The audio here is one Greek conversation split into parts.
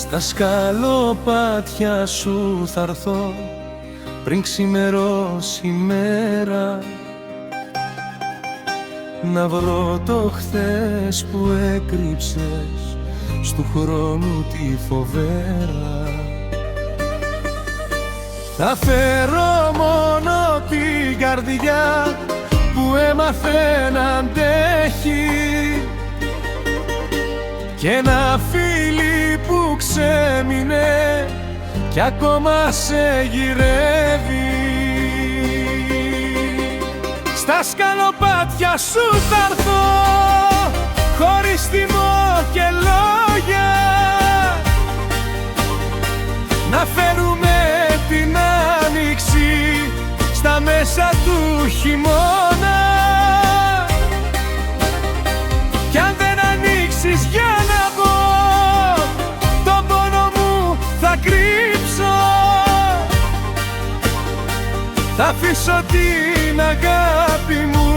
Στα σκαλοπάτια σου θα έρθω πριν ξημερώσει η μέρα, να βρω το χθες που έκρυψες στου χρόνου τη φοβέρα. Θα φέρω μόνο την καρδιά που έμαθε να αντέχει και ένα φίλι που ξέμεινε κι ακόμα σε γυρεύει. Στα σκαλοπάτια σου θα έρθω χωρίς τιμό και λόγια, να φέρουμε την άνοιξη στα μέσα του χειμώνα. Κι αν δεν ανοίξεις για να μπω, τον πόνο μου θα κρύψω. Θα αφήσω την αγάπη μου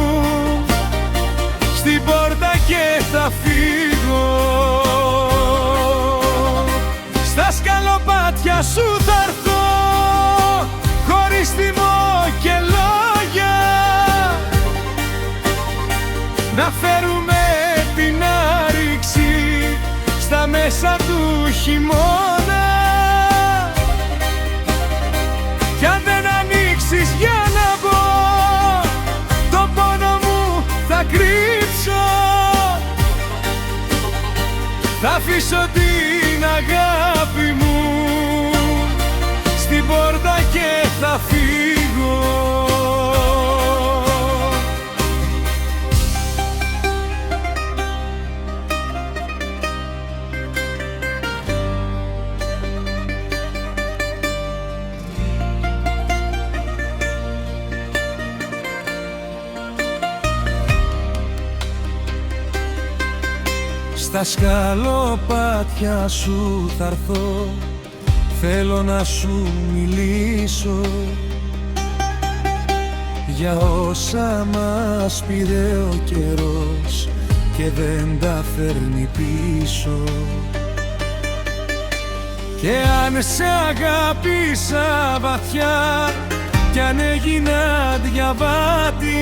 στην πόρτα και θα φύγω. Στα σκαλοπάτια σου θα έρθω χωρίς τιμό και λόγια, να φέρουμε την άρηξη στα μέσα του χειμώνα. Κι αν δεν ανοίξεις για να μπω, τον πόνο μου θα κρύψω. Θα αφήσω την αγάπη μου στην πόρτα και θα φύγω. Στα σκαλοπάτια σου θα έρθω, θέλω να σου μιλήσω για όσα μας πήρε ο καιρός και δεν τα φέρνει πίσω. Και αν σε αγάπησα βαθιά κι αν έγινα διαβάτης,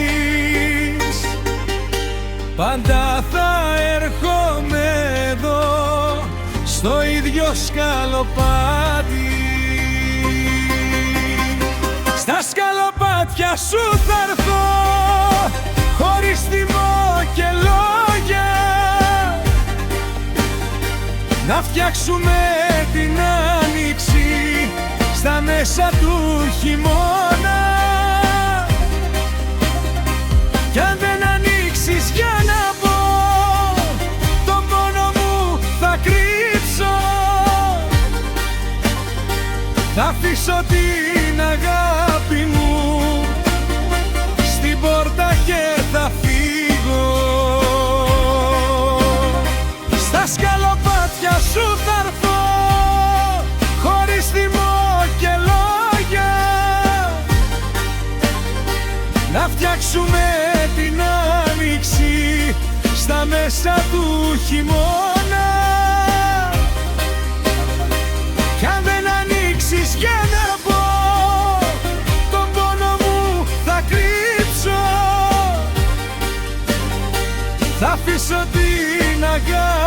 πάντα θα έρχομαι εδώ στο ίδιο σκαλοπάτι. Στα σκαλοπάτια σου θα έρθω χωρίς τιμό και λόγια, να φτιάξουμε την άνοιξη στα μέσα του χειμώνα. Κι αν δεν ανοίξεις για να μπω, τον πόνο μου θα κρύψω. Θα αφήσω την αγάπη μου στην πόρτα και θα φύγω. Στα σκαλοπάτια σου θα έρθω χωρίς τιμό και λόγια, να φτιάξουμε την άνοιξη στα μέσα του χειμώνα. Κι αν δεν ανοίξεις για να μπω, τον πόνο μου θα κρύψω. Θα αφήσω την αγάπη